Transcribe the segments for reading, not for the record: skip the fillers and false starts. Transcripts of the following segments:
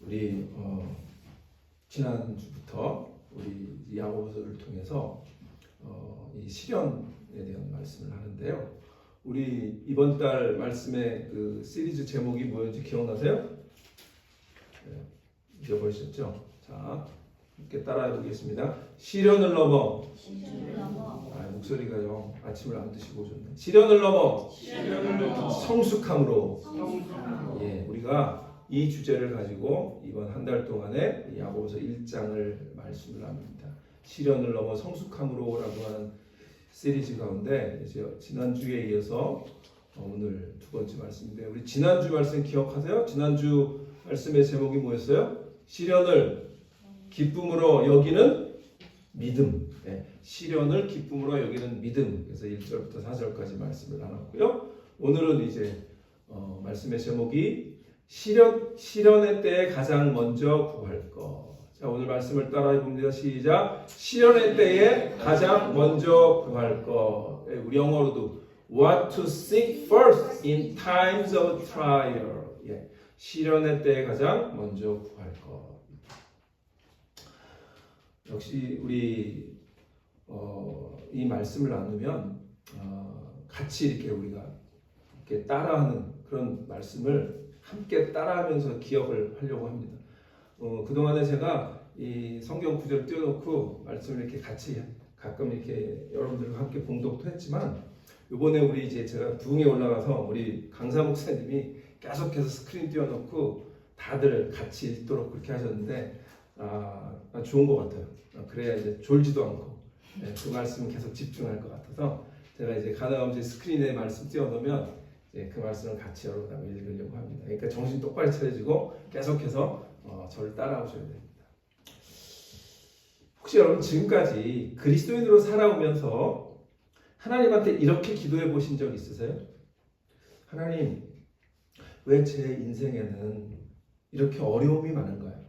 우리 지난주부터 우리 야고보서를 통해서 이 시련에 대한 말씀을 하는데요. 우리 이번 달 말씀의 그 시리즈 제목이 뭐였지 기억나세요? 네, 잊어버리셨죠? 자, 함께 따라해 보겠습니다. 시련을 넘어. 목소리가요. 아침을 안 드시고 오셨네. 시련을 넘어. 성숙함으로. 예, 우리가 이 주제를 가지고 이번 한 달 동안에 야고보서 1장을 말씀을 합니다. 시련을 넘어 성숙함으로라고 하는 시리즈 가운데 이제 지난주에 이어서 오늘 두 번째 말씀인데, 우리 지난주 말씀 기억하세요? 지난주 말씀의 제목이 뭐였어요? 시련을 기쁨으로 여기는 믿음. 네, 시련을 기쁨으로 여기는 믿음. 그래서 1절부터 4절까지 말씀을 나눴고요. 오늘은 이제 말씀의 제목이 시련의 때에 가장 먼저 구할 것. 자, 오늘 말씀을 따라해 봅니다. 시작. 시련의 때에 가장 먼저 구할 것. 우리 영어로도 what to seek first in times of trial. 예, 시련의 때에 가장 먼저 구할 것. 역시 우리 이 말씀을 나누면 같이 이렇게 우리가 이렇게 따라하는 그런 말씀을 함께 따라하면서 기억을 하려고 합니다. 그동안에 제가 이 성경 구절 띄워놓고 말씀을 이렇게 같이 가끔 이렇게 여러분들과 함께 봉독도 했지만, 이번에 우리 이제 제가 부흥에 올라가서 우리 강사 목사님이 계속해서 스크린 띄워놓고 다들 같이 읽도록 그렇게 하셨는데, 좋은 것 같아요. 그래야 이제 졸지도 않고 그 말씀 계속 집중할 것 같아서 제가 이제 가능하면 스크린에 말씀 띄워놓으면 그 말씀을 같이 여러분하고 읽으려고 합니다. 그러니까 정신 똑바로 차려지고 계속해서 저를 따라오셔야 됩니다. 혹시 여러분 지금까지 그리스도인으로 살아오면서 하나님한테 이렇게 기도해 보신 적 있으세요? 하나님, 왜 제 인생에는 이렇게 어려움이 많은가요?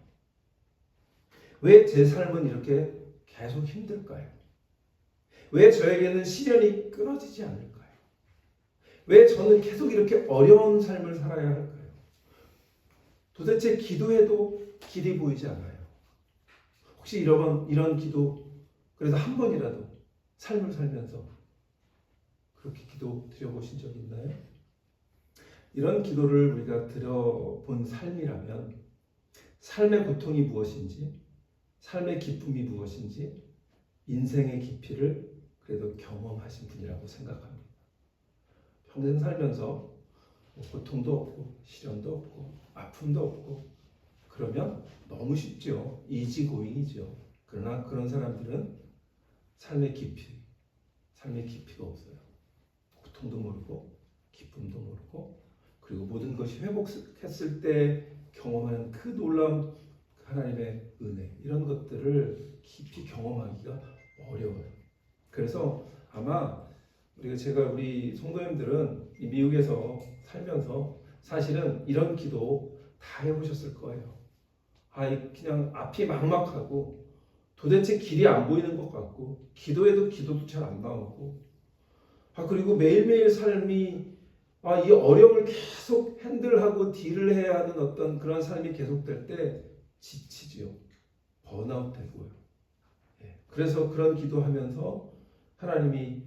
왜 제 삶은 이렇게 계속 힘들까요? 왜 저에게는 시련이 끊어지지 않을까요? 왜 저는 계속 이렇게 어려운 삶을 살아야 할까요? 도대체 기도해도 길이 보이지 않아요. 혹시 이런 기도 그래도 한 번이라도 삶을 살면서 그렇게 기도 드려보신 적 있나요? 이런 기도를 우리가 드려본 삶이라면 삶의 고통이 무엇인지, 삶의 기쁨이 무엇인지, 인생의 깊이를 그래도 경험하신 분이라고 생각합니다. 평생 살면서 고통도 없고 시련도 없고 아픔도 없고 그러면 너무 쉽죠. 이지고잉이죠. 그러나 그런 사람들은 삶의 깊이가 없어요. 고통도 모르고 기쁨도 모르고, 그리고 모든 것이 회복했을 때 경험하는 그 놀라운 하나님의 은혜, 이런 것들을 깊이 경험하기가 어려워요. 그래서 아마 제가 우리 성도님들은 이 미국에서 살면서 사실은 이런 기도 다 해보셨을 거예요. 그냥 앞이 막막하고 도대체 길이 안 보이는 것 같고 기도도 잘 안 나오고, 그리고 매일매일 삶이 이 어려움을 계속 핸들하고 딜을 해야 하는 어떤 그런 삶이 계속될 때 지치지요. 번아웃 되고요. 그래서 그런 기도하면서 하나님이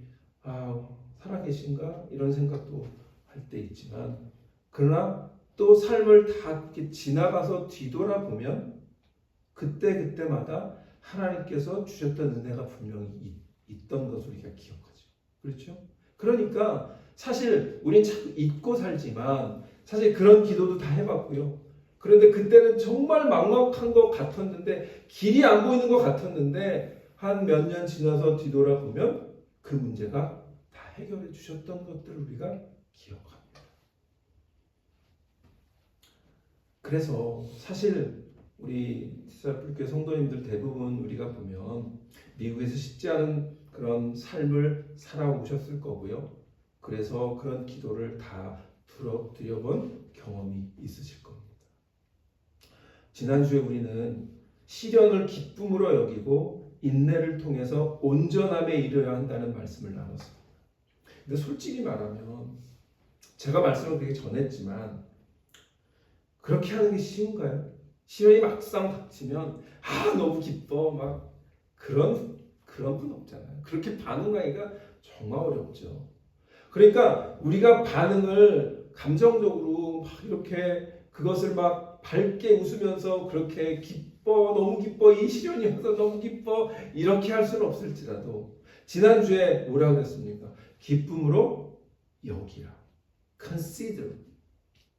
살아계신가? 이런 생각도 할 때 있지만, 그러나 또 삶을 다 이렇게 지나가서 뒤돌아보면 그때마다 하나님께서 주셨던 은혜가 분명히 있던 것을 우리가 기억하죠. 그렇죠? 그러니까 사실 우린 자꾸 잊고 살지만 사실 그런 기도도 다 해봤고요. 그런데 그때는 정말 막막한 것 같았는데, 길이 안 보이는 것 같았는데 한 몇 년 지나서 뒤돌아보면 그 문제가 다 해결해 주셨던 것들을 우리가 기억합니다. 그래서 사실 우리 디사이플교회 성도님들 대부분 우리가 보면 미국에서 쉽지 않은 그런 삶을 살아오셨을 거고요. 그래서 그런 기도를 다 드려본 경험이 있으실 겁니다. 지난주에 우리는 시련을 기쁨으로 여기고 인내를 통해서 온전함에 이르러야 한다는 말씀을 나눴습니다. 근데 솔직히 말하면 제가 말씀을 되게 전했지만 그렇게 하는 게 쉬운가요? 시련이 막상 닥치면 너무 기뻐 막 그런 분 없잖아요. 그렇게 반응하기가 정말 어렵죠. 그러니까 우리가 반응을 감정적으로 막 이렇게 그것을 막 밝게 웃으면서 그렇게 기뻐, 너무 기뻐, 이 시련이 와서 너무 기뻐 이렇게 할 수는 없을지라도 지난주에 뭐라고 했습니까? 기쁨으로 여기라. consider.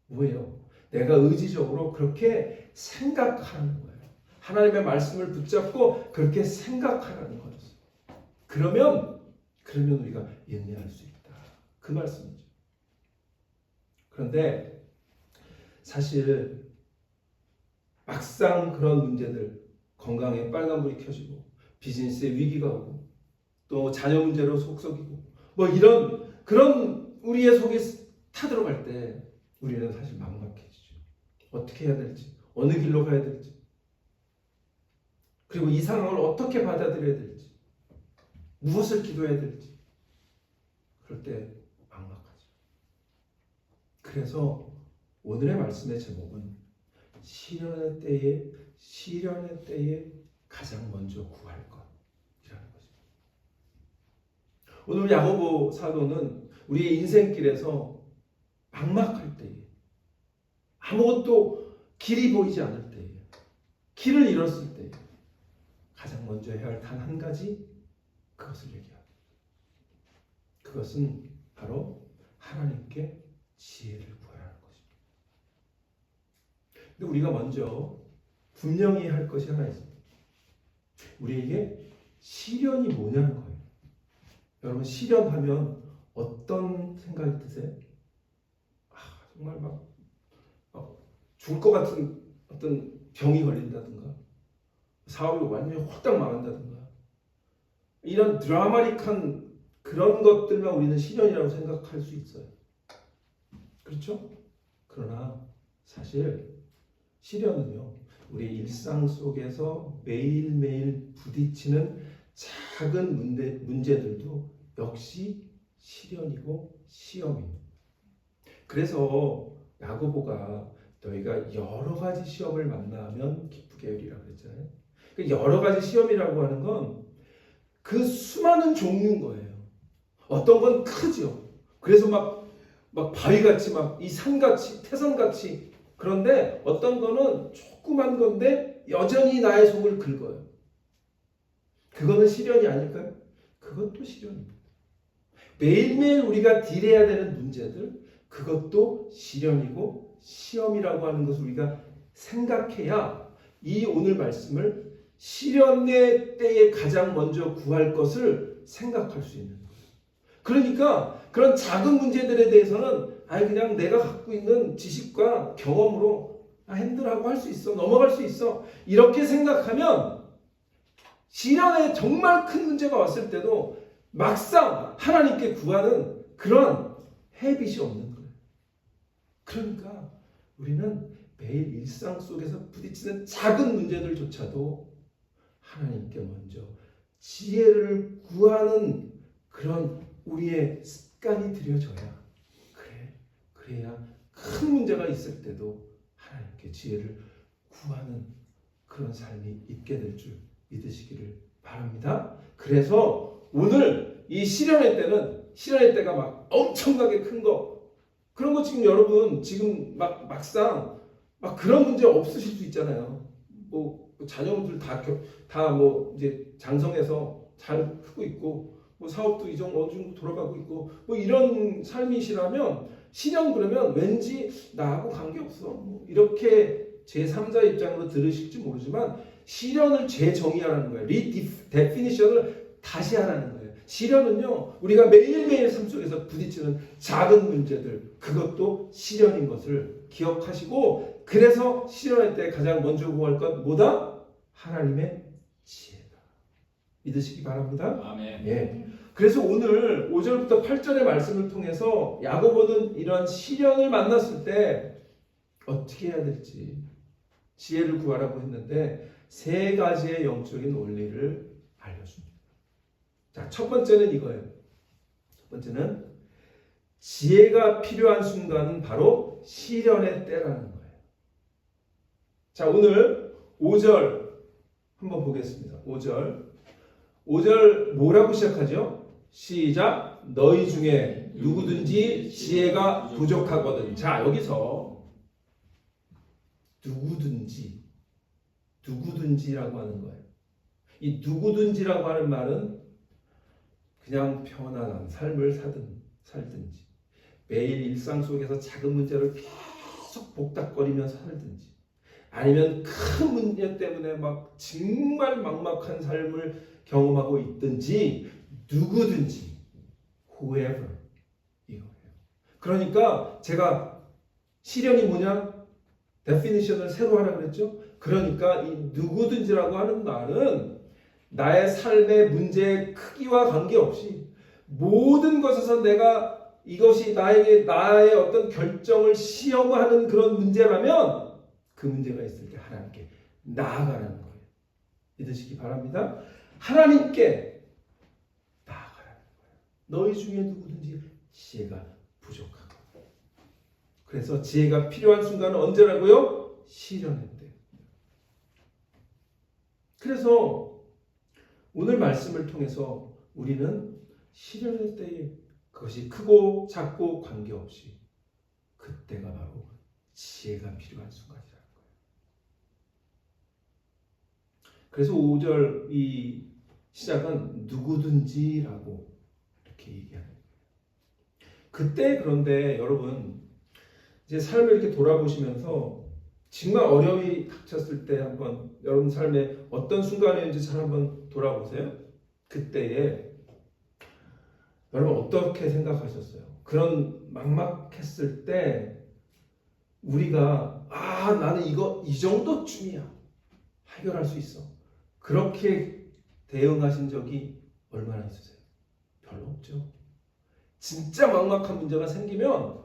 뭐예요? 내가 의지적으로 그렇게 생각하는 거예요. 하나님의 말씀을 붙잡고 그렇게 생각하라는 거였어요. 그러면 우리가 인내할 수 있다. 그 말씀이죠. 그런데 사실 막상 그런 문제들, 건강에 빨간불이 켜지고 비즈니스에 위기가 오고 또 자녀 문제로 속썩이고 뭐 이런 그런 우리의 속에 타들어갈 때 우리는 사실 막막해지죠. 어떻게 해야 될지, 어느 길로 가야 될지, 그리고 이 상황을 어떻게 받아들여야 될지, 무엇을 기도해야 될지 그럴 때 막막하죠. 그래서 오늘의 말씀의 제목은 시련의 때에 가장 먼저 구할 것이라는 것입니다. 오늘 야고보 사도는 우리의 인생길에서 막막할 때에, 아무것도 길이 보이지 않을 때에, 길을 잃었을 때에 가장 먼저 해야 할 단 한 가지, 그것을 얘기합니다. 그것은 바로 하나님께 지혜를 구하라는 것입니다. 근데 우리가 먼저 분명히 할 것이 하나 있습니다. 우리에게 시련이 뭐냐는 거예요. 여러분, 시련하면 어떤 생각이 드세요? 정말 막 죽을 것 같은 어떤 병이 걸린다든가, 사업이 완전히 홀딱 망한다든가, 이런 드라마틱한 그런 것들만 우리는 시련이라고 생각할 수 있어요. 그렇죠? 그러나 사실 시련은요, 우리 일상 속에서 매일매일 부딪히는 작은 문제들도 역시 시련이고 시험입니다. 그래서 야고보가 너희가 여러 가지 시험을 만나면 기쁘게 여기라 그랬잖아요. 여러 가지 시험이라고 하는 건 그 수많은 종류인 거예요. 어떤 건 크죠. 그래서 막 바위같이 막 이 산같이 태산같이, 그런데 어떤 거는 조그만 건데 여전히 나의 속을 긁어요. 그거는 시련이 아닐까요? 그것도 시련입니다. 매일매일 우리가 딜해야 되는 문제들, 그것도 시련이고 시험이라고 하는 것을 우리가 생각해야 이 오늘 말씀을 시련의 때에 가장 먼저 구할 것을 생각할 수 있는 거예요. 그러니까 그런 작은 문제들에 대해서는 그냥 내가 갖고 있는 지식과 경험으로 핸들하고 할 수 있어, 넘어갈 수 있어, 이렇게 생각하면 시련에 정말 큰 문제가 왔을 때도 막상 하나님께 구하는 그런 헤빗이 없는 거예요. 그러니까 우리는 매일 일상 속에서 부딪히는 작은 문제들조차도 하나님께 먼저 지혜를 구하는 그런 우리의 습관이 들여져야, 그래야 큰 문제가 있을 때도 하나님께 지혜를 구하는 그런 삶이 있게 될 줄 믿으시기를 바랍니다. 그래서 오늘 이 시련의 때가 막 엄청나게 큰 거, 그런 거 지금 여러분 지금 막상 그런 문제 없으실 수 있잖아요. 뭐 자녀분들 다 뭐 이제 장성해서 잘 크고 있고, 뭐 사업도 어느 정도 돌아가고 있고, 뭐 이런 삶이시라면 시련 그러면 왠지 나하고 관계없어, 뭐 이렇게 제3자 입장으로 들으실지 모르지만 시련을 재정의하라는 거예요. 리데피니션을 다시 하라는 거예요. 시련은요, 우리가 매일매일 삶 속에서 부딪히는 작은 문제들, 그것도 시련인 것을 기억하시고, 그래서 시련할 때 가장 먼저 구할 것 뭐다? 하나님의 지혜다. 믿으시기 바랍니다. 아멘. 예. 그래서 오늘 5절부터 8절의 말씀을 통해서 야고보는 이런 시련을 만났을 때 어떻게 해야 될지 지혜를 구하라고 했는데 세 가지의 영적인 원리를 알려줍니다. 자, 첫 번째는 이거예요. 첫 번째는 지혜가 필요한 순간은 바로 시련의 때라는 거예요. 자, 오늘 5절 한번 보겠습니다. 5절 뭐라고 시작하죠? 시작. 너희 중에 누구든지 지혜가 부족하거든. 자, 여기서 누구든지라고 하는 거예요. 이 누구든지라고 하는 말은 그냥 편안한 삶을 살든지 매일 일상 속에서 작은 문제를 계속 복닥거리면서 살든지 아니면 큰 문제 때문에 막 정말 막막한 삶을 경험하고 있든지 누구든지 whoever 이거예요. 그러니까 제가 시련이 뭐냐? definition을 새로 하라 그랬죠? 그러니까 이 누구든지라고 하는 말은 나의 삶의 문제의 크기와 관계없이 모든 것에서 내가 이것이 나의 어떤 결정을 시험하는 그런 문제라면 그 문제가 있을 때 하나님께 나아가라는 거예요. 믿으시기 바랍니다. 하나님께 나아가라는 거예요. 너희 중에 누구든지 지혜가 부족하고. 그래서 지혜가 필요한 순간은 언제라고요? 시련의 때. 그래서 오늘 말씀을 통해서 우리는 시련의 때에 그것이 크고 작고 관계없이 그때가 바로 지혜가 필요한 순간이라는 거예요. 그래서 5절 이 시작은 누구든지라고 이렇게 얘기하는 거예요. 그때 그런데 여러분 이제 삶을 이렇게 돌아보시면서 정말 어려움이 닥쳤을 때 한번 여러분 삶에 어떤 순간이었는지 잘 한번 돌아보세요. 그때에 여러분 어떻게 생각하셨어요? 그런 막막했을 때 우리가 나는 이 정도쯤이야 해결할 수 있어. 그렇게 대응하신 적이 얼마나 있으세요? 별로 없죠. 진짜 막막한 문제가 생기면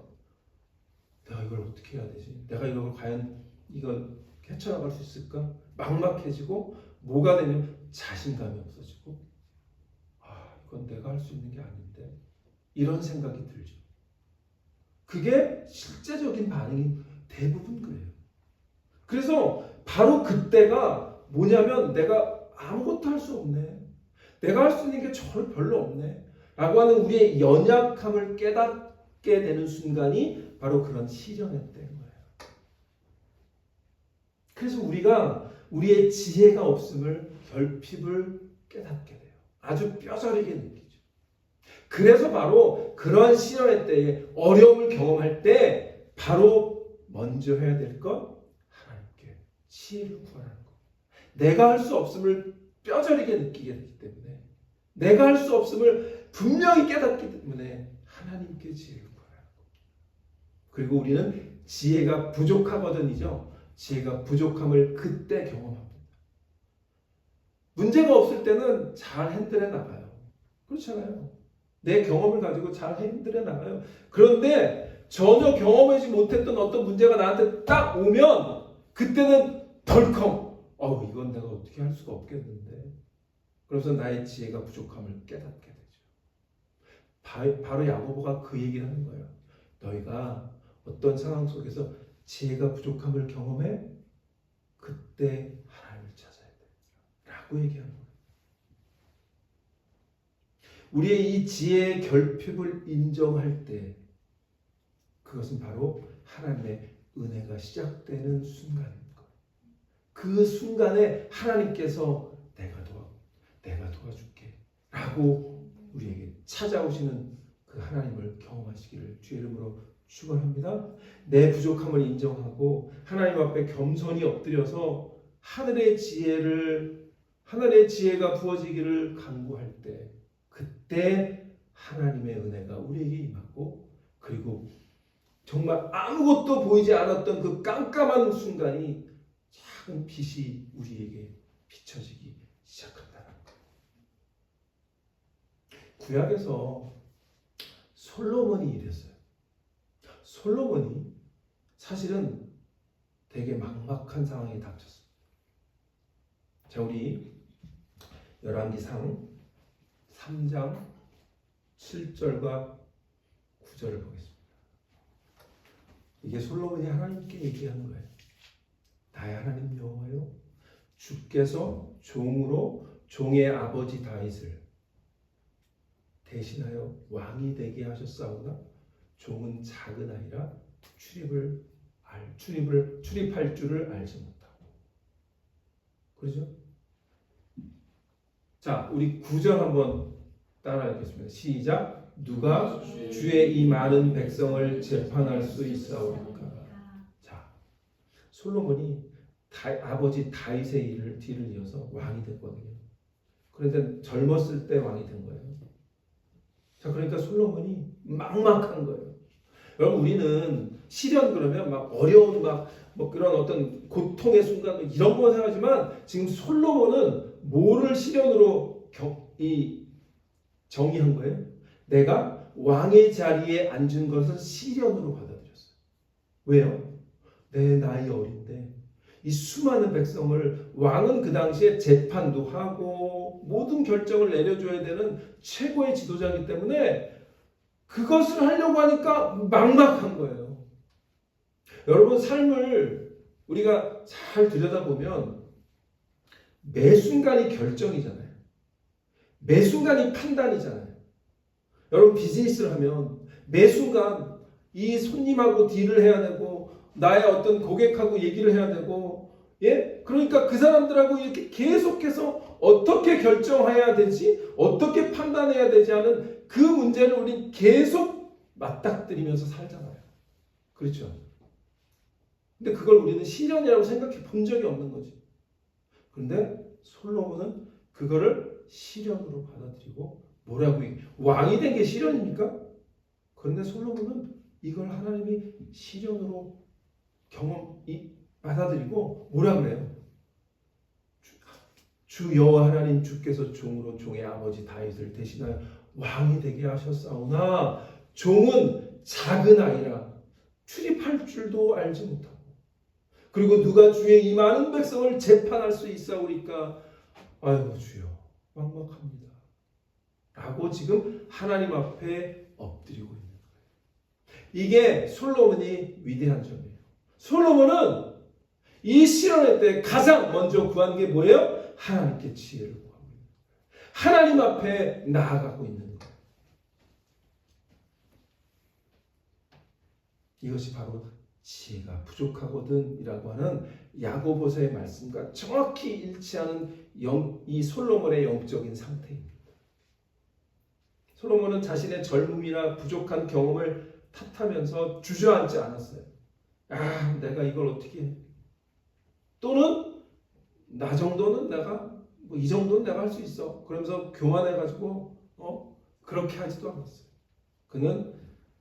내가 이걸 어떻게 해야 되지? 내가 이걸 과연 이걸 헤쳐나갈 수 있을까? 막막해지고 뭐가 되냐면 자신감이 없어지고 이건 내가 할 수 있는 게 아닌데 이런 생각이 들죠. 그게 실제적인 반응이 대부분 그래요. 그래서 바로 그때가 뭐냐면 내가 아무것도 할 수 없네. 내가 할 수 있는 게 별로 없네. 라고 하는 우리의 연약함을 깨닫게 되는 순간이 바로 그런 시련의 때인 거예요. 그래서 우리가 우리의 지혜가 없음을 결핍을 깨닫게 돼요. 아주 뼈저리게 느끼죠. 그래서 바로 그런 시련의 때에 어려움을 경험할 때 바로 먼저 해야 될 것 하나님께 지혜를 구하라는 것. 내가 할 수 없음을 뼈저리게 느끼게 되기 때문에 내가 할 수 없음을 분명히 깨닫기 때문에 하나님께 지혜를 구하라는 것. 그리고 우리는 지혜가 부족하거든이죠. 지혜가 부족함을 그때 경험합니다. 문제가 없을 때는 잘 핸들해 나가요. 그렇잖아요. 내 경험을 가지고 잘 핸들해 나가요. 그런데 전혀 경험하지 못했던 어떤 문제가 나한테 딱 오면 그때는 덜컹 이건 내가 어떻게 할 수가 없겠는데. 그래서 나의 지혜가 부족함을 깨닫게 되죠. 바로 야고보가 그 얘기를 하는 거예요. 너희가 어떤 상황 속에서 지혜가 부족함을 경험해? 그때 하나님을 찾아야 돼. 라고 얘기하는 거예요. 우리의 이 지혜의 결핍을 인정할 때 그것은 바로 하나님의 은혜가 시작되는 순간인 거예요. 그 순간에 하나님께서 내가 도와줄게 라고 우리에게 찾아오시는 그 하나님을 경험하시기를 주의 이름으로 축원합니다. 내 부족함을 인정하고 하나님 앞에 겸손히 엎드려서 하늘의 지혜가 부어지기를 간구할 때 그때 하나님의 은혜가 우리에게 임하고 그리고 정말 아무것도 보이지 않았던 그 깜깜한 순간이 작은 빛이 우리에게 비춰지기 시작한다는 거예요. 구약에서 솔로몬이 이랬어요. 솔로몬이 사실은 되게 막막한 상황에 닥쳤습니다. 자, 우리 열왕기상 3장 7절과 9절을 보겠습니다. 이게 솔로몬이 하나님께 얘기하는 거예요. 나의 하나님 여호와여, 주께서 종으로 종의 아버지 다윗을 대신하여 왕이 되게 하셨사오나 종은 작은 아이라 출입할 줄을 알지 못하고. 그렇죠? 자, 우리 9절 한번 따라 읽겠습니다. 시작. 누가 주의 이 많은 백성을 재판할 수 있사오리까. 자, 솔로몬이 아버지 다윗의 뒤를 이어서 왕이 됐거든요. 그런데 젊었을 때 왕이 된 거예요. 자, 그러니까 솔로몬이 막막한 거예요. 여러분, 우리는 시련 그러면 막 어려운 뭐 그런 어떤 고통의 순간 이런 거 생각하지만, 지금 솔로몬은 뭐를 시련으로 정의한 거예요? 내가 왕의 자리에 앉은 것을 시련으로 받아들였어요. 왜요? 내 나이 어린데 이 수많은 백성을, 왕은 그 당시에 재판도 하고 모든 결정을 내려줘야 되는 최고의 지도자이기 때문에 그것을 하려고 하니까 막막한 거예요. 여러분, 삶을 우리가 잘 들여다보면 매 순간이 결정이잖아요. 매 순간이 판단이잖아요. 여러분, 비즈니스를 하면 매 순간 이 손님하고 딜을 해야 되고 나의 어떤 고객하고 얘기를 해야 되고, 예? 그러니까 그 사람들하고 이렇게 계속해서 어떻게 결정해야 되지, 어떻게 판단해야 되지 하는 그 문제를 우린 계속 맞닥뜨리면서 살잖아요. 그렇죠? 근데 그걸 우리는 시련이라고 생각해 본 적이 없는 거지. 그런데 솔로몬은 그거를 시련으로 받아들이고, 뭐라고 왕이 된 게 시련입니까? 그런데 솔로몬은 이걸 하나님이 시련으로 받아들이고 뭐라 그래요? 주 여호와 하나님 주께서 종으로 종의 아버지 다윗을 대신하여 왕이 되게 하셨사오나 종은 작은 아이라 출입할 줄도 알지 못하고, 그리고 누가 주의 이 많은 백성을 재판할 수 있사오리까. 아이고 주여, 막막합니다 라고 지금 하나님 앞에 엎드리고 있는 거예요. 이게 솔로몬이 위대한 점이에요. 솔로몬은 이 시련의 때 가장 먼저 구한 게 뭐예요? 하나님께 지혜를 구하고 있는 거예요. 하나님 앞에 나아가고 있는 거예요. 이것이 바로 지혜가 부족하거든 이라고 하는 야고보서의 말씀과 정확히 일치하는 이 솔로몬의 영적인 상태입니다. 솔로몬은 자신의 젊음이나 부족한 경험을 탓하면서 주저앉지 않았어요. 내가 이걸 어떻게 해? 또는 나 정도는 내가 이 정도는 내가 할 수 있어. 그러면서 교만해가지고 그렇게 하지도 않았어요. 그는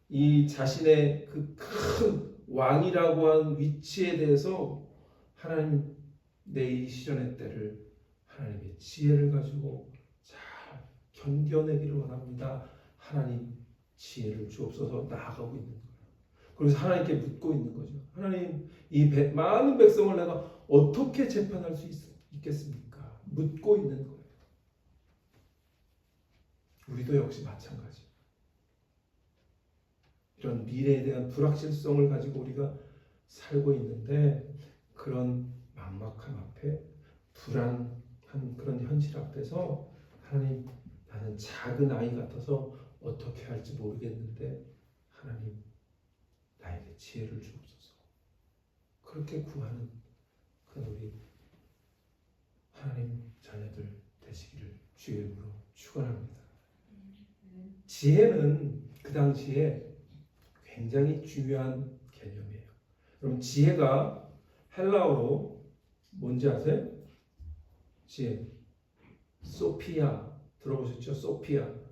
이 자신의 그 큰 왕이라고 하는 위치에 대해서 하나님, 내 이 시련의 때를 하나님의 지혜를 가지고 잘 견뎌내기를 원합니다. 하나님 지혜를 주옵소서 나아가고 있는 거예요. 그래서 하나님께 묻고 있는 거죠. 하나님, 이 많은 백성을 내가 어떻게 재판할 수 있겠습니까? 묻고 있는 거예요. 우리도 역시 마찬가지. 이런 미래에 대한 불확실성을 가지고 우리가 살고 있는데, 그런 막막함 앞에, 불안한 그런 현실 앞에서 하나님, 나는 작은 아이 같아서 어떻게 할지 모르겠는데 하나님, 나에게 지혜를 주옵소서. 그렇게 구하는 그런 우리 하나님 자녀들 되시기를 주의 이름으로 축원합니다. 지혜는 그 당시에 굉장히 중요한 개념이에요. 여러분, 지혜가 헬라어로 뭔지 아세요? 지혜, 소피아 들어보셨죠? 소피아.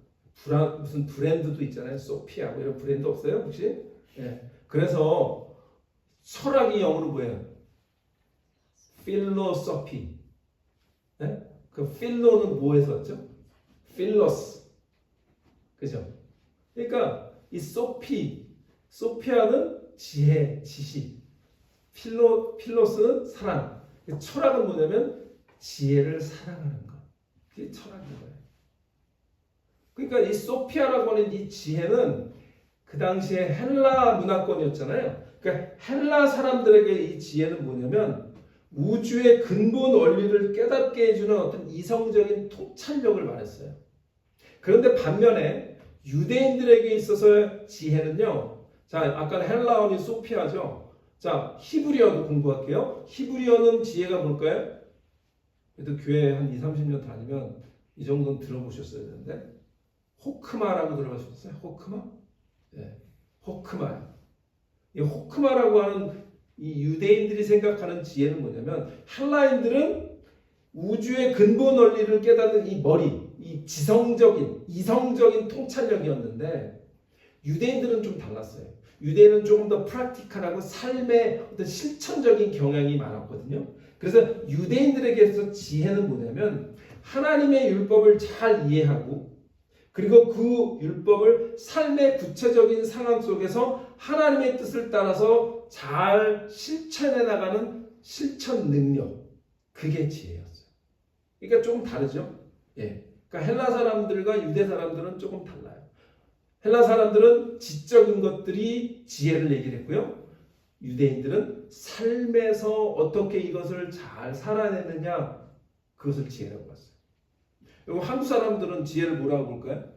무슨 브랜드도 있잖아요. 소피아 뭐 이런 브랜드 없어요? 혹시? 네. 그래서 철학이 영어로 뭐예요? 필로소피. 네? 그 필로는 뭐에서 왔죠? 필로스. 그죠? 그러니까 이 소피아는 지혜, 지식. 필로스는 사랑. 철학은 뭐냐면 지혜를 사랑하는 것. 그게 철학인 거예요. 그러니까 이 소피아라고 하는 이 지혜는 그 당시에 헬라 문화권이었잖아요. 그러니까 헬라 사람들에게 이 지혜는 뭐냐면 우주의 근본 원리를 깨닫게 해주는 어떤 이성적인 통찰력을 말했어요. 그런데 반면에 유대인들에게 있어서 지혜는요. 자, 아까 헬라어는 소피아죠. 자, 히브리어도 공부할게요. 히브리어는 지혜가 뭘까요? 그래도 교회 한 20-30년 다니면 이 정도는 들어보셨어야 되는데 호크마라고 들어보셨어요? 호크마? 네, 호크마요. 이 호크마라고 하는 이 유대인들이 생각하는 지혜는 뭐냐면 헬라인들은 우주의 근본 원리를 깨닫는 이 머리, 이 지성적인, 이성적인 통찰력이었는데 유대인들은 좀 달랐어요. 유대인은 조금 더 프랙티컬하고 삶의 어떤 실천적인 경향이 많았거든요. 그래서 유대인들에게서 지혜는 뭐냐면 하나님의 율법을 잘 이해하고 그리고 그 율법을 삶의 구체적인 상황 속에서 하나님의 뜻을 따라서 잘 실천해 나가는 실천 능력. 그게 지혜였어요. 그러니까 조금 다르죠? 예. 그러니까 헬라 사람들과 유대 사람들은 조금 달라요. 헬라 사람들은 지적인 것들이 지혜를 얘기를 했고요. 유대인들은 삶에서 어떻게 이것을 잘 살아내느냐 그것을 지혜라고 봤어요. 그리고 한국 사람들은 지혜를 뭐라고 볼까요?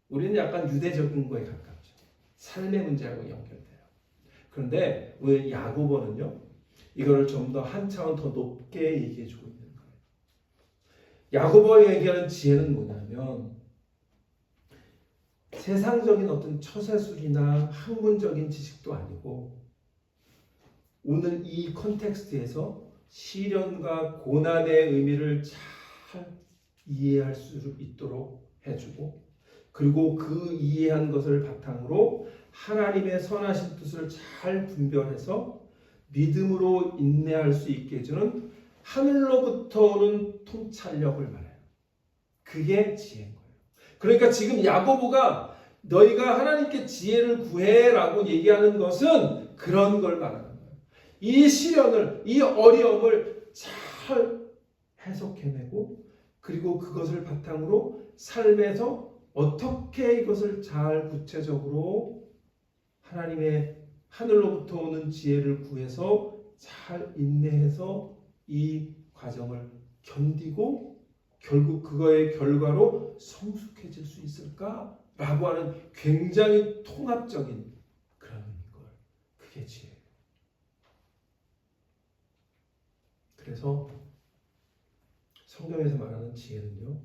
우리는 약간 유대적인 거에 가깝죠. 삶의 문제하고 연결돼요. 그런데 오늘 야고보는요. 이거를 좀 더 한 차원 더 높게 얘기해 주고 있는 거예요. 야고보가 얘기하는 지혜는 뭐냐면 세상적인 어떤 처세술이나 학문적인 지식도 아니고 오늘 이 컨텍스트에서 시련과 고난의 의미를 잘 이해할 수 있도록 해주고 그리고 그 이해한 것을 바탕으로 하나님의 선하신 뜻을 잘 분별해서 믿음으로 인내할 수 있게 해주는 하늘로부터 오는 통찰력을 말해요. 그게 지혜인 거예요. 그러니까 지금 야고보가 너희가 하나님께 지혜를 구해라고 얘기하는 것은 그런 걸 말하는 거예요. 이 시련을, 이 어려움을 잘 해석해내고 그리고 그것을 바탕으로 삶에서 어떻게 이것을 잘 구체적으로 하나님의 하늘로부터 오는 지혜를 구해서 잘 인내해서 이 과정을 견디고 결국 그거의 결과로 성숙해질 수 있을까라고 하는 굉장히 통합적인 그런 걸. 그게 지혜예요. 그래서 성경에서 말하는 지혜는요.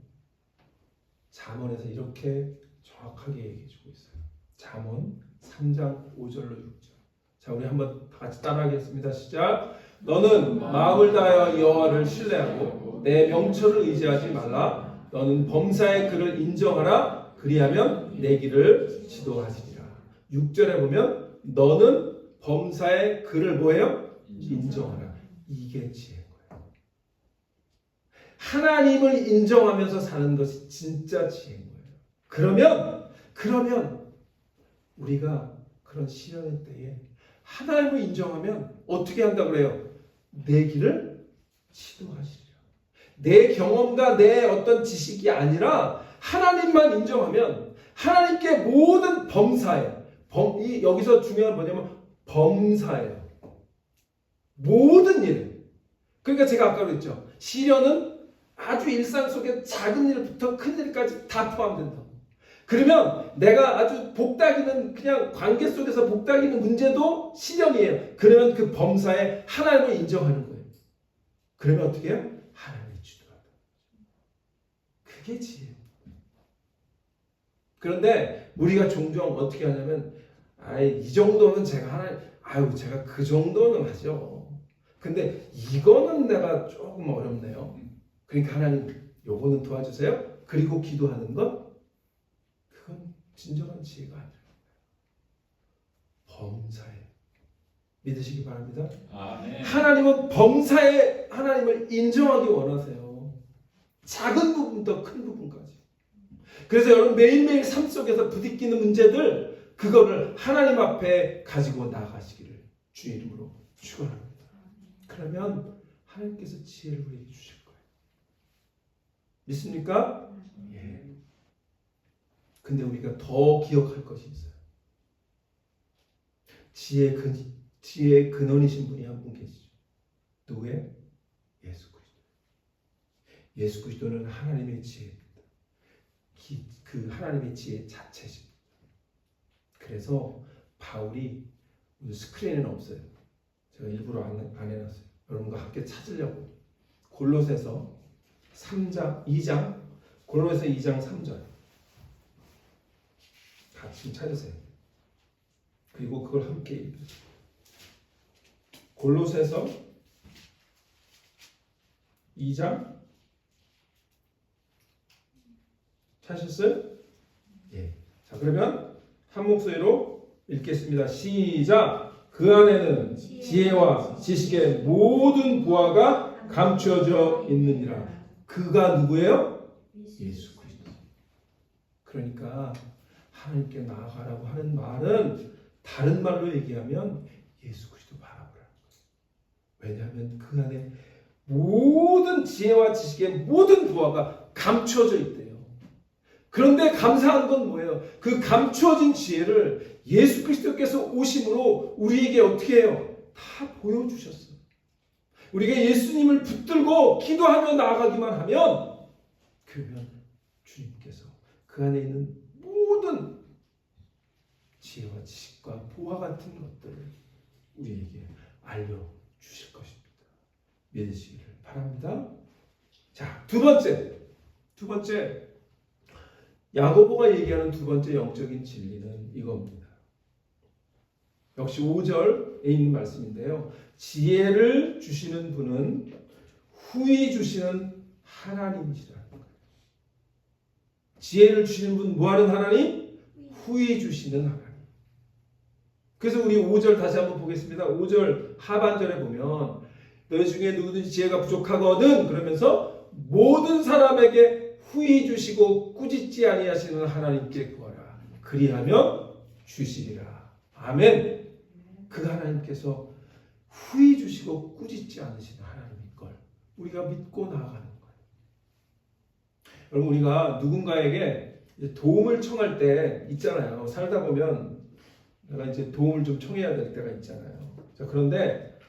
잠언에서 이렇게 정확하게 얘기해 주고 있어요. 잠언 3장 5절로 6절. 자, 우리 한번 다 같이 따라하겠습니다. 시작. 너는 마음을 다하여 여호와를 신뢰하고 내 명철을 의지하지 말라. 너는 범사의 그를 인정하라. 그리하면 내 길을 지도하시리라. 6절에 보면 너는 범사의 그를 뭐예요? 인정하라. 이게 지혜인 거예요. 하나님을 인정하면서 사는 것이 진짜 지혜인 거예요. 그러면 우리가 그런 시련의 때에 하나님을 인정하면 어떻게 한다 그래요? 내 길을 지도하시리라. 내 경험과 내 어떤 지식이 아니라 하나님만 인정하면 하나님께 모든 범사에 여기서 중요한 뭐냐면 범사예요. 모든 일. 그러니까 제가 아까 그랬죠. 시련은 아주 일상 속에 작은 일부터 큰 일까지 다 포함된다. 그러면 내가 아주 복닥이는 그냥 관계 속에서 복닥이는 문제도 시련이에요. 그러면 그 범사에 하나님을 인정하는 거예요. 그러면 어떻게 해요? 하나님이 주도한다. 그게 지혜예요. 그런데 우리가 종종 어떻게 하냐면 이 정도는 제가 그 정도는 하죠. 근데 이거는 내가 조금 어렵네요. 그러니까 하나님 요거는 도와주세요. 그리고 기도하는 것 그건 진정한 지혜가 아니에요. 범사에 믿으시기 바랍니다. 아멘. 하나님은 범사에 하나님을 인정하기 원하세요. 작은 부분부터 큰 부분까지. 그래서 여러분 매일매일 삶 속에서 부딪히는 문제들 그거를 하나님 앞에 가지고 나가시기를 주 이름으로 축원합니다. 그러면 하나님께서 지혜를 우리에게 주실 거예요. 믿습니까? 예. 근데 우리가 더 기억할 것이 있어요. 지혜의 근원이신 분이 한 분 계시죠. 누구예요? 예수 그리스도. 예수 그리스도는 하나님의 지혜입니다. 그 하나님의 지혜 자체십니다. 그래서 바울이 오늘 스크린에는 없어요. 제가 일부러 안 해놨어요. 여러분과 함께 찾으려고. 골로새서 2장 골로새 2장 3절 같이 찾으세요. 그리고 그걸 함께 읽으세요. 골로새서 2장 찾으셨어요? 예. 자, 그러면 한 목소리로 읽겠습니다. 시작. 그 안에는 지혜와 지식의 모든 보화가 감추어져 있느니라. 그가 누구예요? 예수 그리스도. 그러니까 하나님께 나아가라고 하는 말은 다른 말로 얘기하면 예수 그리스도 바라보라는 거예요. 왜냐하면 그 안에 모든 지혜와 지식의 모든 보화가 감추어져 있대요. 그런데 감사한 건 뭐예요? 그 감추어진 지혜를 예수 그리스도께서 오심으로 우리에게 어떻게 해요? 다 보여주셨어요. 우리가 예수님을 붙들고 기도하며 나아가기만 하면 그러면 주님께서 그 안에 있는 모든 지혜와 지식과 보화 같은 것들을 우리에게 알려주실 것입니다. 믿으시기를 바랍니다. 자, 두 번째 야고보가 얘기하는 두 번째 영적인 진리는 이겁니다. 역시 5절에 있는 말씀인데요. 지혜를 주시는 분은 후히 주시는 하나님이시라는 거예요. 지혜를 주시는 분 뭐하는 하나님? 후히 주시는 하나님. 그래서 우리 5절 다시 한번 보겠습니다. 5절 하반절에 보면 너희 중에 누구든지 지혜가 부족하거든 그러면서 모든 사람에게 후히 주시고 꾸짖지 아니하시는 하나님께 구하라. 그리하면 주시리라. 아멘. 그 하나님께서 후히 주시고 꾸짖지 않으시는 하나님인 걸 우리가 믿고 나아가는 거예요. 여러분 우리가 누군가에게 도움을 청할 때 있잖아요. 살다 보면 내가 이제 도움을 좀 청해야 될 때가 있잖아요. 자, 그런데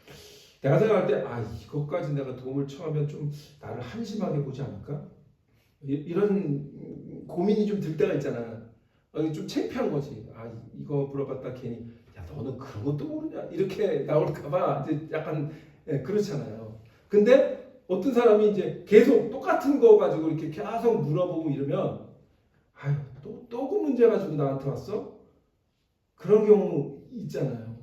내가 생각할 때 이것까지 내가 도움을 청하면 좀 나를 한심하게 보지 않을까? 이런 고민이 좀 들 때가 있잖아. 좀 창피한 거지. 이거 물어봤다 괜히 야 너는 그런 것도 모르냐 이렇게 나올까봐 이제 약간 그렇잖아요. 근데 어떤 사람이 이제 계속 똑같은 거 가지고 이렇게 계속 물어보고 이러면 또 그 문제 가지고 나한테 왔어? 그런 경우 있잖아요.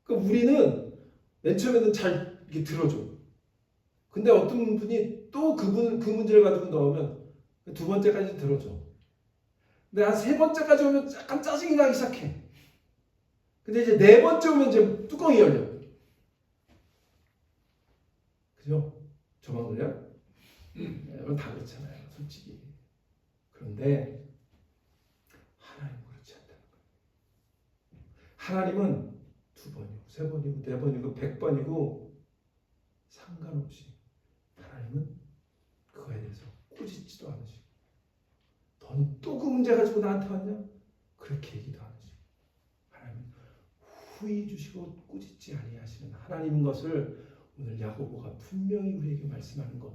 그러니까 우리는 맨 처음에는 잘 이렇게 들어줘. 근데 어떤 분이 또 그 문제를 가지고 나오면 두 번째까지 들어줘. 근데 한 세 번째까지 오면 약간 짜증이 나기 시작해. 근데 이제 네 번째 오면 이제 뚜껑이 열려. 그죠? 저만 그래요? 여러분 다 그렇잖아요. 솔직히. 그런데 하나님은 그렇지 않다는 거예요. 하나님은 두 번이고 세 번이고 네 번이고 100번이고 상관없이 하나님은 그거에 대해서 꾸짖지도 않으시고 너는 또 그 문제 가지고 나한테 왔냐? 그렇게 얘기도 않으시고 하나님은 후히 주시고 꾸짖지 아니하시는 하나님인 것을 오늘 야고보가 분명히 우리에게 말씀하는 것,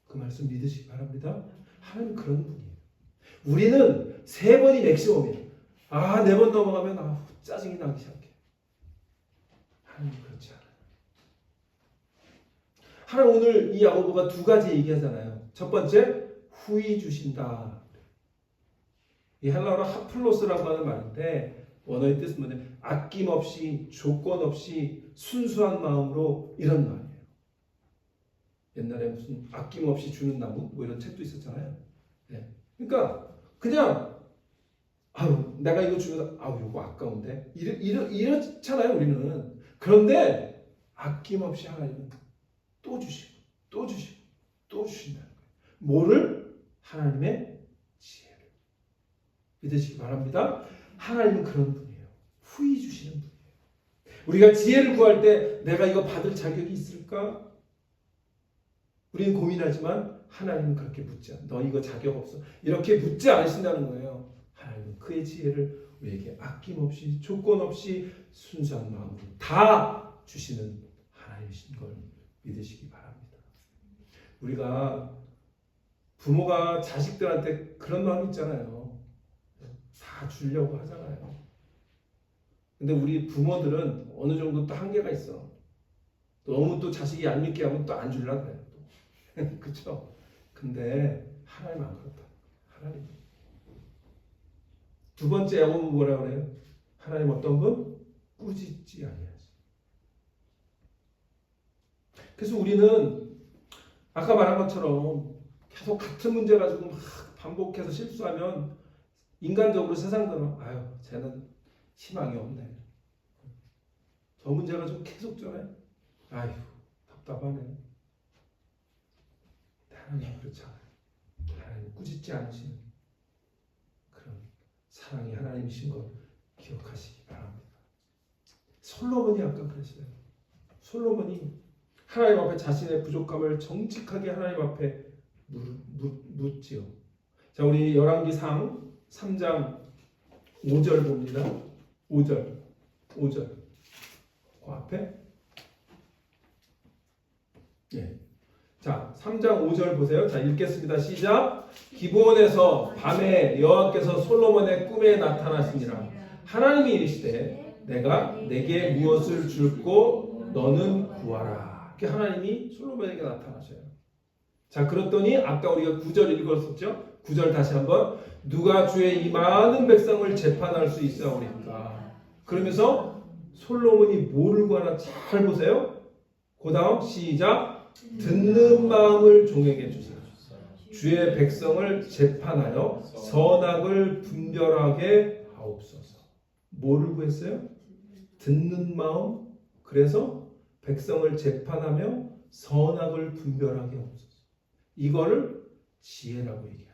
그 말씀 믿으시기 바랍니다. 하나님 그런 분이에요. 우리는 세 번이 맥시멈이에요. 네 번 넘어가면 짜증이 나기 시작해. 하나님 그렇지 않아요. 하나님 오늘 이 야고보가 두 가지 얘기하잖아요. 첫 번째, 후히 주신다. 이 헬라어로 하플로스라고 하는 말인데 원어의 뜻은 뭐냐? 아낌없이, 조건 없이, 순수한 마음으로 이런 말이에요. 옛날에 무슨 아낌없이 주는 나무 뭐 이런 책도 있었잖아요. 네. 그러니까 그냥 내가 이거 주면 이거 아까운데 이렇잖아요 우리는. 그런데 아낌없이 하나님은 또 주시고 또 주시고 또 주신다는 거예요. 뭐를? 하나님의 지혜를 믿으시기 바랍니다. 하나님은 그런 분이에요. 후히 주시는 분이에요. 우리가 지혜를 구할 때 내가 이거 받을 자격이 있을까? 우리는 고민하지만 하나님은 그렇게 묻지 않아요. 너 이거 자격 없어. 이렇게 묻지 않으신다는 거예요. 하나님은 그의 지혜를 우리에게 아낌없이 조건 없이 순수한 마음으로 다 주시는 하나님이신 걸 믿으시기 바랍니다. 우리가 부모가 자식들한테 그런 마음 있잖아요. 다 주려고 하잖아요. 근데 우리 부모들은 어느 정도 또 한계가 있어. 너무 또 자식이 안 믿게 하면 또 안 주려고 해요. 그렇죠? 근데 하나님 안 그렇다. 하나님. 두 번째 야고보는 뭐라 그래요? 하나님 어떤 분? 꾸짖지 아니하시. 그래서 우리는 아까 말한 것처럼 계속 같은 문제 가지고 막 반복해서 실수하면 인간적으로 세상들은 아유 쟤는 희망이 없네. 저 문제 가지고 계속 전해. 아유 답답하네. 하나님 그렇지 않아요. 하나님 꾸짖지 않으시는 그런 사랑이 하나님이신 걸 기억하시기 바랍니다. 솔로몬이 아까 그랬어요. 솔로몬이 하나님 앞에 자신의 부족함을 정직하게 하나님 앞에 묻지요. 자, 우리 열왕기상 3장 5절 봅니다. 5절. 그 앞에. 예. 자, 3장 5절 보세요. 자, 읽겠습니다. 시작. 기브온에서 밤에 여호와께서 솔로몬의 꿈에 나타나시니라. 하나님이 이르시되 내가 내게 무엇을 줄고 너는 구하라. 이렇게 하나님이 솔로몬에게 나타나셔요. 자, 그랬더니 아까 우리가 9절 읽었었죠? 9절 다시 한번. 누가 주의 이 많은 백성을 재판할 수 있사오리까. 그러면서 솔로몬이 뭐를 구하나 잘 보세요. 그 다음 시작. 듣는 마음을 종에게 주세요. 주의 백성을 재판하여 선악을 분별하게 하옵소서. 뭐를 구했어요? 듣는 마음. 그래서 백성을 재판하며 선악을 분별하게 하옵소서. 이거를 지혜라고 얘기합니다.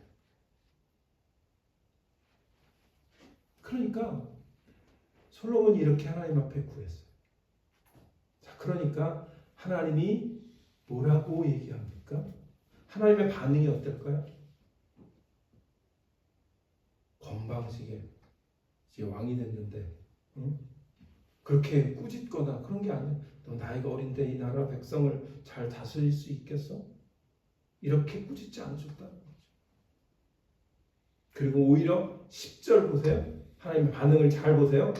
그러니까 솔로몬이 이렇게 하나님 앞에 구했어요. 자, 그러니까 하나님이 뭐라고 얘기합니까? 하나님의 반응이 어떨까요? 건방지게 이제 왕이 됐는데 응? 그렇게 꾸짖거나 그런 게 아니에요. 너 나이가 어린데 이 나라 백성을 잘 다스릴 수 있겠어? 이렇게 꾸짖지 않으셨다는 거죠. 그리고 오히려 10절 보세요. 하나님의 반응을 잘 보세요.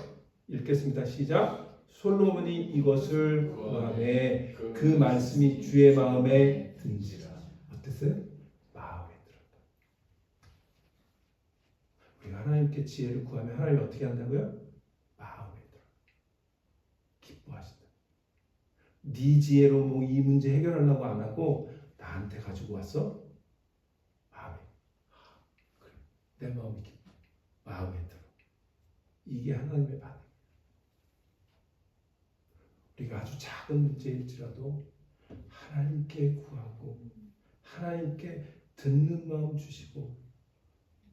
읽겠습니다. 시작. 솔로몬이 이것을 구하매 그 말씀이 주의 마음에 든지라. 어땠어요? 마음에 들었다. 우리가 하나님께 지혜를 구하면 하나님이 어떻게 한다고요? 마음에 들어. 기뻐하신다. 네 지혜로 뭐 이 문제 해결하려고 안 하고 나한테 가지고 왔어? 마음에. 그래. 내 마음이 기뻐. 마음에 들어. 이게 하나님의 반응. 우리가 아주 작은 문제일지라도 하나님께 구하고 하나님께 듣는 마음 주시고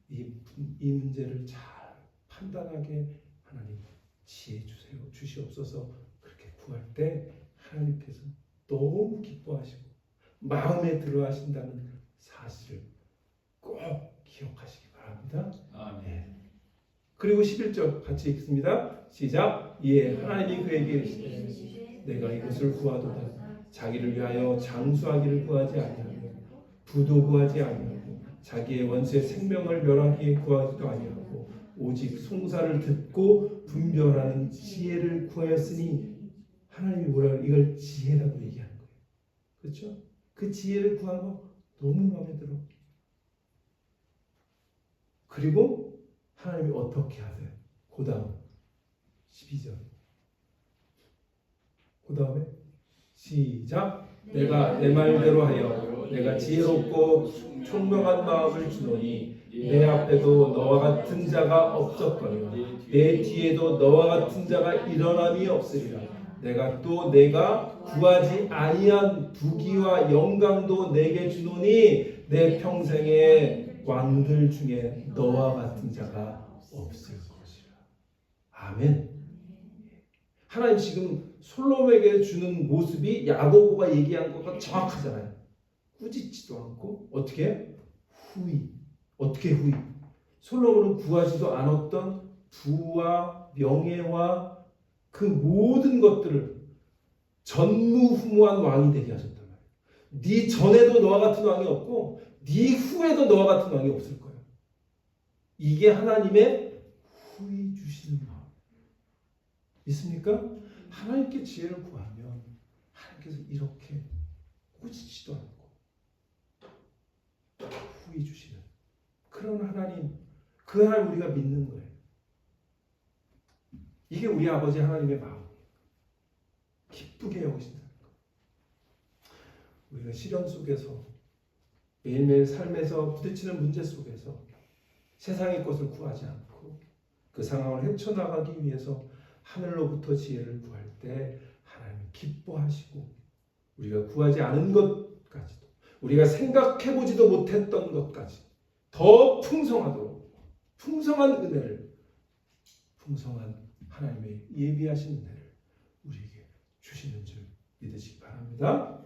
이 문제를 잘 판단하게 하나님 지혜 주세요. 주시옵소서. 그렇게 구할 때 하나님께서 너무 기뻐하시고 마음에 들어 하신다는 사실을 꼭 기억하시기 바랍니다. 아멘. 그리고 11절 같이 읽습니다. 시작. 예, 하나님이 그에게 이르시되 내가 이것을 구하도다. 자기를 위하여 장수하기를 구하지 아니하고 부도 구하지 아니하고 자기의 원수의 생명을 멸하기에 구하지도 아니하고 오직 송사를 듣고 분별하는 지혜를 구하였으니 하나님이 뭐라고 이걸 지혜라고 얘기하는 거예요. 그렇죠? 그 지혜를 구한 거 너무 마음에 들어. 그리고 하나님이 어떻게 하세요? 그 다음 12절. 그 다음에 시작. 내가 내 말대로 하여 내가 지혜롭고 총명한 마음을 주노니 내 앞에도 너와 같은 자가 없었거니와 내 뒤에도 너와 같은 자가 일어남이 없으리라. 내가 또 내가 구하지 아니한 부귀와 영광도 내게 주노니 내 평생의 왕들 중에 너와 같은 자가 없을 것이라. 아멘. 하나님 지금 솔로몬에게 주는 모습이 야고보가 얘기한 것과 정확하잖아요. 꾸짖지도 않고 어떻게? 후히. 어떻게 후히? 솔로몬은 구하지도 않았던 부와 명예와 그 모든 것들을 전무후무한 왕이 되게 하셨단 말이에요. 네 전에도 너와 같은 왕이 없고 네 후에도 너와 같은 왕이 없을 거야. 이게 하나님의 후히 주시는 마음. 믿습니까? 하나님께 지혜를 구하면 하나님께서 이렇게 꾸짖지도 않고 후히 주시는 그런 하나님, 그 하나님 우리가 믿는 거예요. 이게 우리 아버지 하나님의 마음. 기쁘게 여기신다는 것. 우리가 시련 속에서 매일매일 삶에서 부딪히는 문제 속에서 세상의 것을 구하지 않고 그 상황을 헤쳐나가기 위해서 하늘로부터 지혜를 구할 때 하나님은 기뻐하시고 우리가 구하지 않은 것까지도 우리가 생각해보지도 못했던 것까지 더 풍성하도록 풍성한 은혜를 풍성한 하나님의 예비하신 은혜를 우리에게 주시는 줄 믿으시기 바랍니다.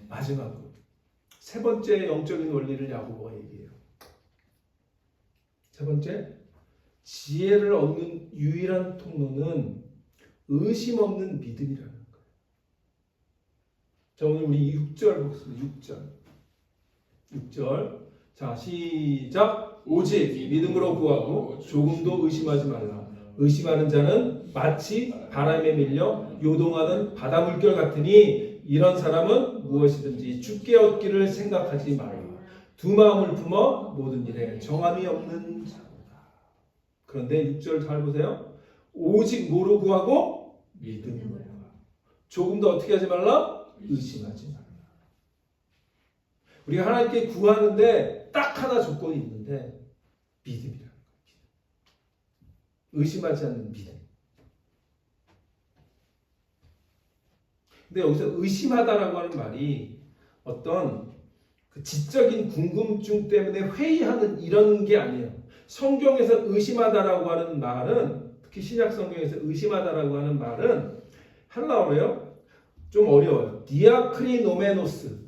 마지막으로 세 번째 영적인 원리를 야고보가 얘기해요. 세 번째, 지혜를 얻는 유일한 통로는 의심 없는 믿음이라는 거예요. 자, 오늘 우리 6절 보겠습니다. 6절. 자, 시작. 오직 믿음으로 구하고 조금도 의심하지 말라. 의심하는 자는 마치 바람에 밀려 요동하는 바다 물결 같으니 이런 사람은 무엇이든지 죽게 얻기를 생각하지 말라. 두 마음을 품어 모든 일에 정함이 없는 자로다. 그런데 6절 잘 보세요. 오직 뭐로 구하고? 믿음으로 구하고. 조금도 어떻게 하지 말라? 의심하지 말라. 우리가 하나님께 구하는데 딱 하나 조건이 있는데 믿음이라는 거예요. 의심하지 않는 믿음. 근데 여기서 의심하다라고 하는 말이 어떤 그 지적인 궁금증 때문에 회의하는 이런 게 아니에요. 성경에서 의심하다라고 하는 말은, 특히 신약 성경에서 의심하다라고 하는 말은 헬라어로요. 좀 어려워요. 디아크리노메노스.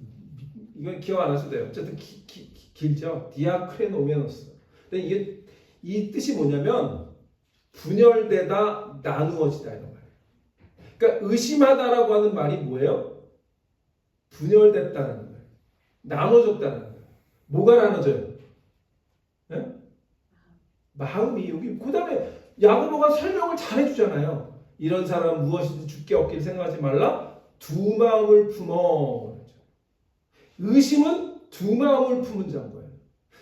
이건 기억 안 하셔도 돼요. 어쨌든 길죠. 디아크리노메노스. 근데 이게 이 뜻이 뭐냐면 분열되다, 나누어지다 이런 말이에요. 그러니까 의심하다라고 하는 말이 뭐예요? 분열됐다는 거예요. 나눠졌다는 거예요. 뭐가 나눠져요? 네? 마음이 여기 그 다음에 야고보가 설명을 잘 해주잖아요. 이런 사람은 무엇이든 죽게 얻기를 생각하지 말라. 두 마음을 품어. 의심은 두 마음을 품은 자인 거예요.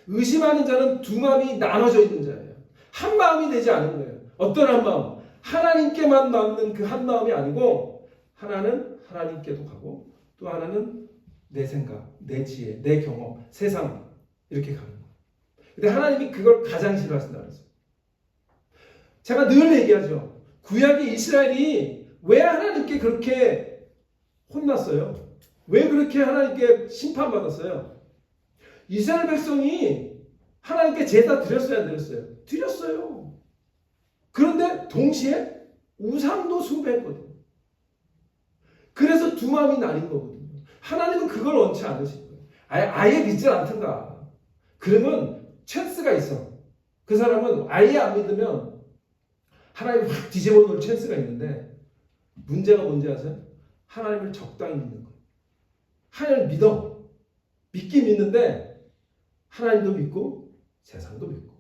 의심하는 자는 두 마음이 나눠져 있는 자예요. 한 마음이 되지 않은 거예요. 어떤 한 마음? 하나님께만 맞는 그 한 마음이 아니고 하나는 하나님께도 가고 또 하나는 내 생각, 내 지혜, 내 경험, 세상 이렇게 가는 거예요. 근데 하나님이 그걸 가장 싫어하신다고 했어요. 제가 늘 얘기하죠. 구약의 이스라엘이 왜 하나님께 그렇게 혼났어요? 왜 그렇게 하나님께 심판받았어요? 이스라엘 백성이 하나님께 제사 드렸어요, 안 드렸어요? 드렸어요. 그런데 동시에 우상도 숭배했거든요. 그래서 두 마음이 나뉜 거거든요. 하나님은 그걸 원치 않으신 거예요. 아예 믿지 않던가. 그러면 찬스가 있어. 그 사람은 아예 안 믿으면 하나님을 확 뒤집어 놓을 찬스가 있는데 문제가 뭔지 아세요? 하나님을 적당히 믿는 거예요. 하나님을 믿어. 믿긴 믿는데 하나님도 믿고 세상도 믿고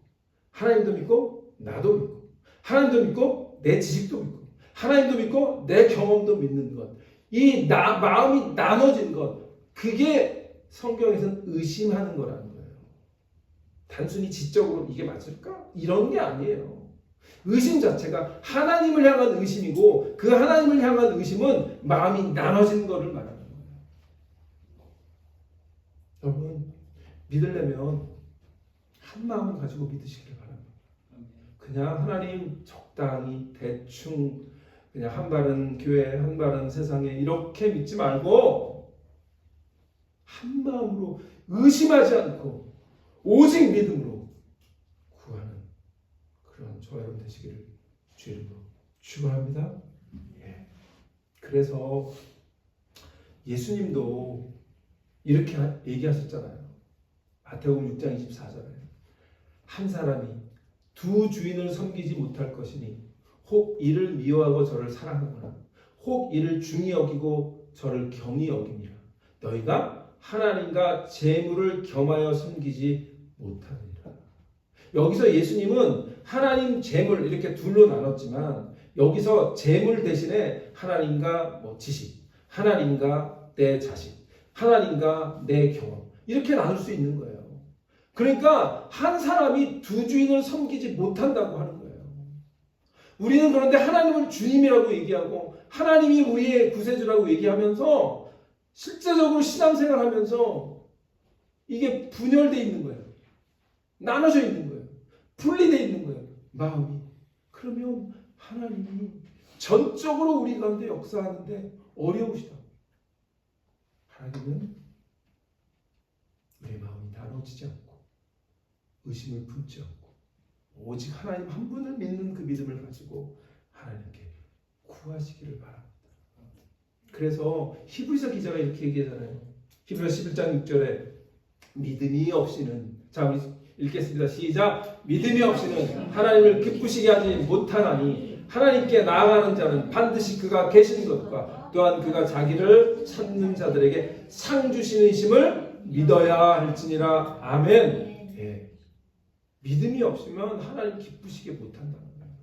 하나님도 믿고 나도 믿고 하나님도 믿고 내 지식도 믿고 하나님도 믿고 내 경험도 믿는 것. 이 마음이 나눠진 것. 그게 성경에서는 의심하는 거라는 거예요. 단순히 지적으로 이게 맞을까? 이런 게 아니에요. 의심 자체가 하나님을 향한 의심이고 그 하나님을 향한 의심은 마음이 나눠진 거를 말하는 거예요. 여러분 믿으려면 한 마음을 가지고 믿으시기를 바랍니다. 그냥 하나님 적당히 대충 그냥 한 발은 교회 한 발은 세상에 이렇게 믿지 말고 한 마음으로 의심하지 않고 오직 믿음으로 구하는 그런 저와 여러분 되시기를 주의 이름으로 축원합니다. 예. 그래서 예수님도 이렇게 얘기하셨잖아요. 마태복음 6장 24절에 한 사람이 두 주인을 섬기지 못할 것이니 혹 이를 미워하고 저를 사랑하거나 혹 이를 중히 여기고 저를 경히 여김이라. 너희가 하나님과 재물을 겸하여 섬기지 못하느니라. 여기서 예수님은 하나님 재물 이렇게 둘로 나눴지만 여기서 재물 대신에 하나님과 지식, 하나님과 내 자식, 하나님과 내 경험 이렇게 나눌 수 있는 거예요. 그러니까 한 사람이 두 주인을 섬기지 못한다고 하는 거예요. 우리는 그런데 하나님을 주님이라고 얘기하고 하나님이 우리의 구세주라고 얘기하면서 실제적으로 신앙생활 하면서 이게 분열되어 있는 거예요. 나눠져 있는 거예요. 분리되어 있는 거예요. 마음이. 그러면 하나님이 전적으로 우리 가운데 역사하는데 어려우시다. 하나님은 우리의 마음이 나눠지지 않고 의심을 품지 않고 오직 하나님 한 분을 믿는 그 믿음을 가지고 하나님께 구하시기를 바랍니다. 그래서 히브리서 기자가 이렇게 얘기하잖아요. 히브리서 11장 6절에 믿음이 없이는, 자 우리 읽겠습니다. 시작. 믿음이 없이는 하나님을 기쁘시게 하지 못하나니 하나님께 나아가는 자는 반드시 그가 계신 것과 또한 그가 자기를 찾는 자들에게 상 주시는 이심을 믿어야 할지니라. 아멘. 예. 믿음이 없으면 하나님 기쁘시게 못한다는 거예요.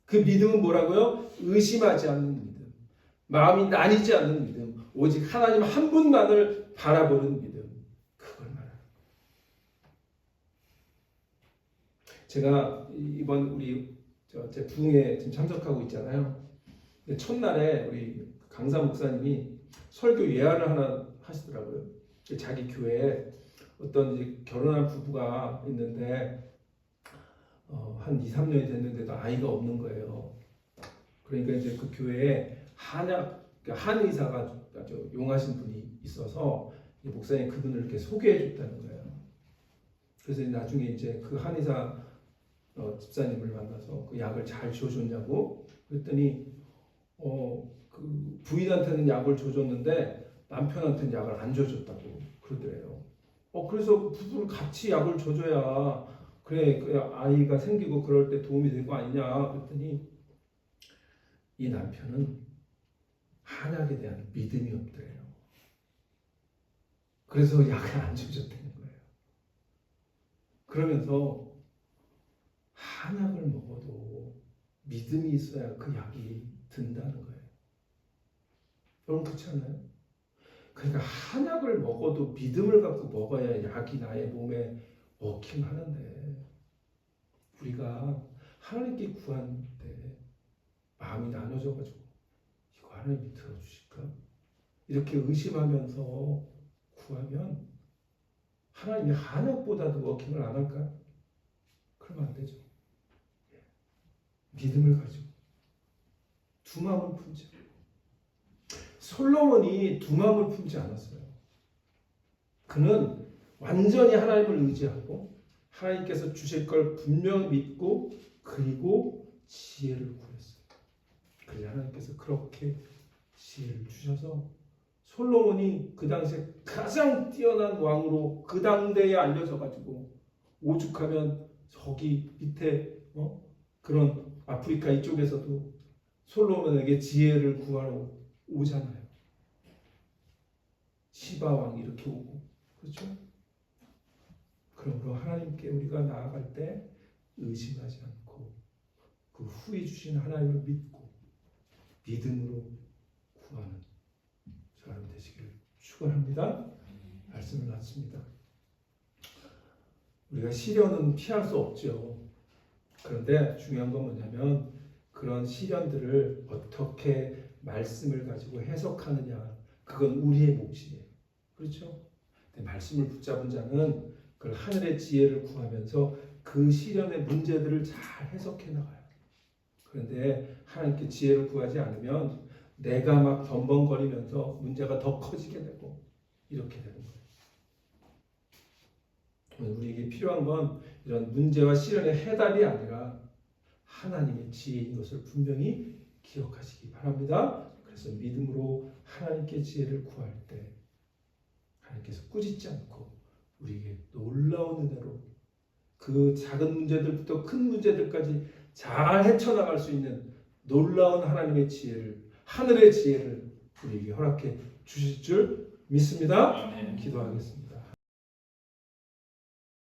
그 믿음은 뭐라고요? 의심하지 않는 믿음, 마음이 나뉘지 않는 믿음, 오직 하나님 한 분만을 바라보는 믿음, 그걸 말합니다. 제가 이번 우리 제 부흥에 지금 참석하고 있잖아요. 첫날에 우리 강사 목사님이 설교 예언을 하나 하시더라고요. 자기 교회에 어떤 이제 결혼한 부부가 있는데 한 2, 3년이 됐는데도 아이가 없는 거예요. 그러니까 이제 그 교회에 한의사가 아주 용하신 분이 있어서 목사님 그분을 이렇게 소개해 줬다는 거예요. 그래서 나중에 이제 그 한의사 집사님을 만나서 그 약을 잘 줘줬냐고 그랬더니 그 부인한테는 약을 줘줬는데 남편한테는 약을 안 줘줬다고 그러더래요. 그래서 부부를 같이 약을 줘줘야 그래 그 아이가 생기고 그럴 때 도움이 될 거 아니냐 그랬더니 이 남편은 한약에 대한 믿음이 없더래요. 그래서 약을 안 줘줬다는 거예요. 그러면서 한약을 먹어도 믿음이 있어야 그 약이 든다는 거예요. 여러분 그렇지 않아요? 그러니까 한약을 먹어도 믿음을 갖고 먹어야 약이 나의 몸에 먹긴 하는데 우리가 하나님께 구한 때 마음이 나눠져가지고 이거 하나님이 들어주실까? 이렇게 의심하면서 구하면 하나님이 한약보다도 워킹을 안 할까? 그러면 안 되죠. 믿음을 가지고 두 마음을 품지. 솔로몬이 두 마음을 품지 않았어요. 그는 완전히 하나님을 의지하고 하나님께서 주실 걸 분명히 믿고 그리고 지혜를 구했어요. 그래서 하나님께서 그렇게 지혜를 주셔서 솔로몬이 그 당시에 가장 뛰어난 왕으로 그 당대에 알려져 가지고 오죽하면 저기 밑에 그런 아프리카 이쪽에서도 솔로몬에게 지혜를 구하러 오잖아요. 시바 왕이 이렇게 오고 그렇죠? 그러므로 하나님께 우리가 나아갈 때 의심하지 않고 그 후에 주신 하나님을 믿고 믿음으로 구하는 사람 되시기를 축원합니다. 말씀을 마칩니다. 우리가 시련은 피할 수 없죠. 그런데 중요한 건 뭐냐면 그런 시련들을 어떻게 말씀을 가지고 해석하느냐 그건 우리의 몫이에요. 그렇죠? 근데 말씀을 붙잡은 자는 그 하늘의 지혜를 구하면서 그 시련의 문제들을 잘 해석해 나가요. 그런데 하나님께 지혜를 구하지 않으면 내가 막 덤벙거리면서 문제가 더 커지게 되고 이렇게 되는 거예요. 우리에게 필요한 건 이런 문제와 시련의 해답이 아니라 하나님의 지혜인 것을 분명히 기억하시기 바랍니다. 그래서 믿음으로 하나님께 지혜를 구할 때 하나님께서 꾸짖지 않고 우리에게 놀라운 은혜로 그 작은 문제들부터 큰 문제들까지 잘 헤쳐나갈 수 있는 놀라운 하나님의 지혜를 하늘의 지혜를 우리에게 허락해 주실 줄 믿습니다. 아멘. 기도하겠습니다.